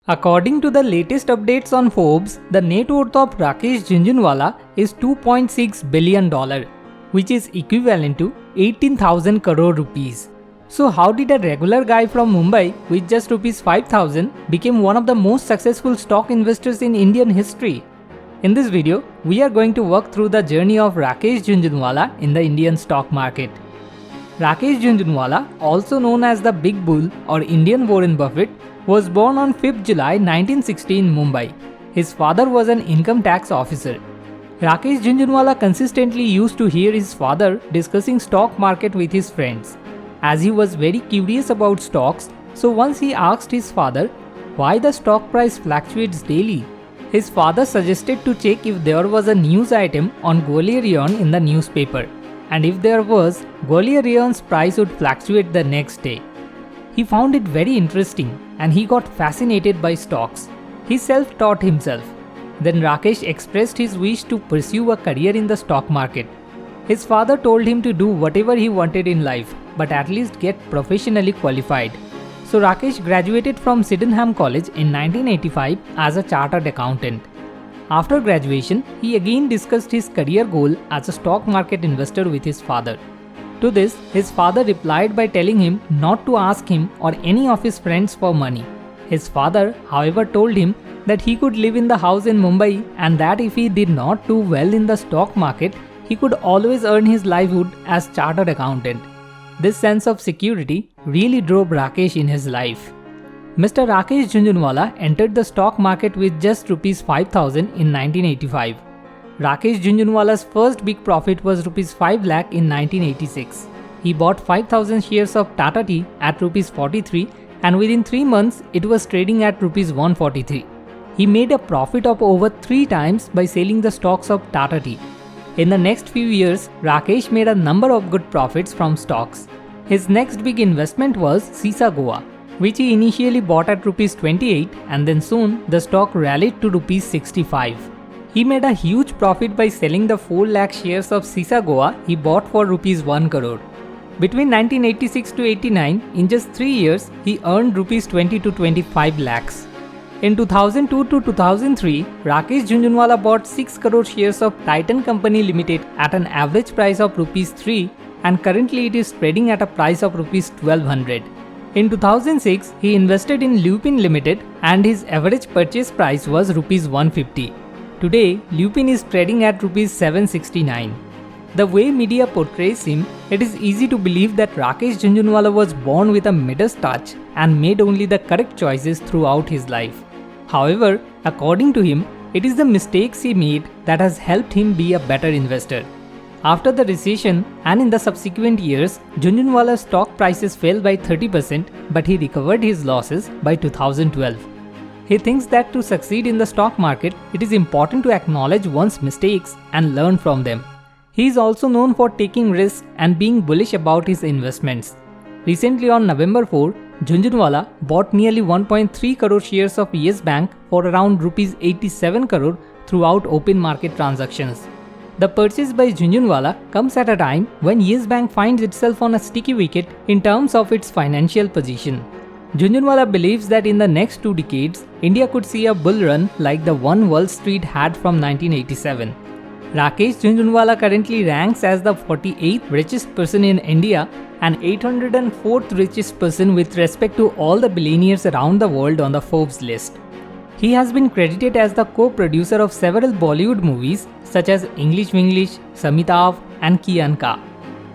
According to the latest updates on Forbes, the net worth of Rakesh Jhunjhunwala is $2.6 billion, which is equivalent to 18,000 crore rupees. So how did a regular guy from Mumbai with just rupees 5,000 become one of the most successful stock investors in Indian history? In this video, we are going to walk through the journey of Rakesh Jhunjhunwala in the Indian stock market. Rakesh Jhunjhunwala, also known as the Big Bull or Indian Warren Buffett, was born on 5th July 1960 in Mumbai. His father was an income tax officer. Rakesh Jhunjhunwala consistently used to hear his father discussing stock market with his friends. As he was very curious about stocks, so once he asked his father why the stock price fluctuates daily. His father suggested to check if there was a news item on Gwalior Rayon in the newspaper, and if there was, Gwalior Rayon's price would fluctuate the next day. He found it very interesting and he got fascinated by stocks. He self-taught himself. Then Rakesh expressed his wish to pursue a career in the stock market. His father told him to do whatever he wanted in life, but at least get professionally qualified. So Rakesh graduated from Sydenham College in 1985 as a chartered accountant. After graduation, he again discussed his career goal as a stock market investor with his father. To this, his father replied by telling him not to ask him or any of his friends for money. His father, however, told him that he could live in the house in Mumbai and that if he did not do well in the stock market, he could always earn his livelihood as chartered accountant. This sense of security really drove Rakesh in his life. Mr. Rakesh Jhunjhunwala entered the stock market with just rupees 5,000 in 1985. Rakesh Jhunjhunwala's first big profit was rupees 5 lakh in 1986. He bought 5,000 shares of Tata Tea at rupees 43 and within 3 months it was trading at rupees 143. He made a profit of over 3 times by selling the stocks of Tata Tea. In the next few years, Rakesh made a number of good profits from stocks. His next big investment was Sisa Goa, which he initially bought at rupees 28 and then soon the stock rallied to rupees 65. He made a huge profit by selling the 4 lakh shares of Sisa Goa he bought for rupees 1 crore. Between 1986 to 89, in just 3 years, he earned rupees 20 to 25 lakhs. In 2002 to 2003, Rakesh Jhunjhunwala bought 6 crore shares of Titan Company Limited at an average price of rupees 3 and currently it is trading at a price of rupees 1200. In 2006, he invested in Lupin Limited and his average purchase price was rupees 150. Today, Lupin is trading at rupees 769. The way media portrays him, it is easy to believe that Rakesh Jhunjhunwala was born with a Midas touch and made only the correct choices throughout his life. However, according to him, it is the mistakes he made that has helped him be a better investor. After the recession and in the subsequent years, Jhunjhunwala's stock prices fell by 30%, but he recovered his losses by 2012. He thinks that to succeed in the stock market, it is important to acknowledge one's mistakes and learn from them. He is also known for taking risks and being bullish about his investments. Recently on November 4, Jhunjhunwala bought nearly 1.3 crore shares of Yes Bank for around rupees 87 crore throughout open market transactions. The purchase by Jhunjhunwala comes at a time when Yes Bank finds itself on a sticky wicket in terms of its financial position. Jhunjhunwala believes that in the next 2 decades, India could see a bull run like the one Wall Street had from 1987. Rakesh Jhunjhunwala currently ranks as the 48th richest person in India and 804th richest person with respect to all the billionaires around the world on the Forbes list. He has been credited as the co-producer of several Bollywood movies such as English Winglish, Samitav and Kiyanka.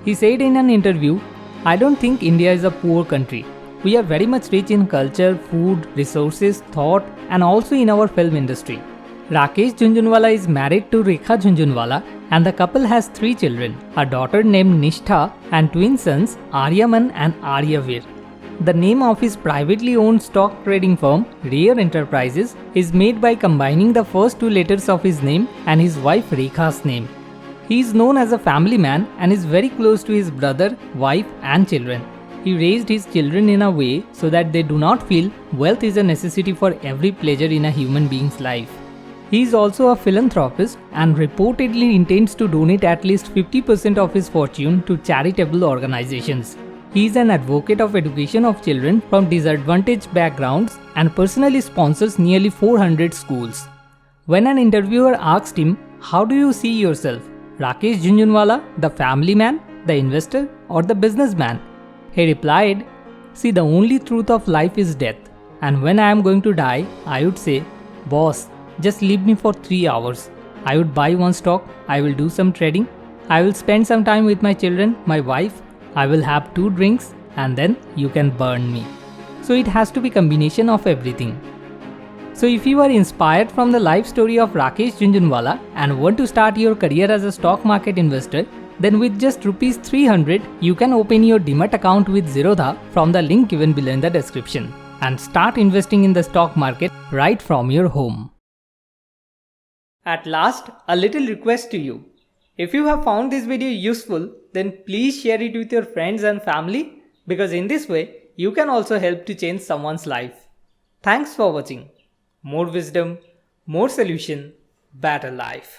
He said in an interview, "I don't think India is a poor country. We are very much rich in culture, food, resources, thought and also in our film industry." Rakesh Jhunjhunwala is married to Rekha Jhunjhunwala and the couple has 3 children, a daughter named Nishtha and twin sons Aryaman and Aryavir. The name of his privately owned stock trading firm, Rare Enterprises, is made by combining the first 2 letters of his name and his wife Rekha's name. He is known as a family man and is very close to his brother, wife and children. He raised his children in a way so that they do not feel wealth is a necessity for every pleasure in a human being's life. He is also a philanthropist and reportedly intends to donate at least 50% of his fortune to charitable organizations. He is an advocate of education of children from disadvantaged backgrounds and personally sponsors nearly 400 schools. When an interviewer asked him, "How do you see yourself? Rakesh Jhunjhunwala, the family man, the investor, or the businessman?" He replied, "See, the only truth of life is death. And when I am going to die, I would say, boss, just leave me for 3 hours. I would buy one stock, I will do some trading, I will spend some time with my children, my wife, I will have 2 drinks, and then you can burn me." So it has to be combination of everything. So if you are inspired from the life story of Rakesh Jhunjhunwala and want to start your career as a stock market investor, then with just rupees 300, you can open your Demat account with Zerodha from the link given below in the description and start investing in the stock market right from your home. At last, a little request to you. If you have found this video useful, then please share it with your friends and family, because in this way, you can also help to change someone's life. Thanks for watching. More wisdom, more solution, better life.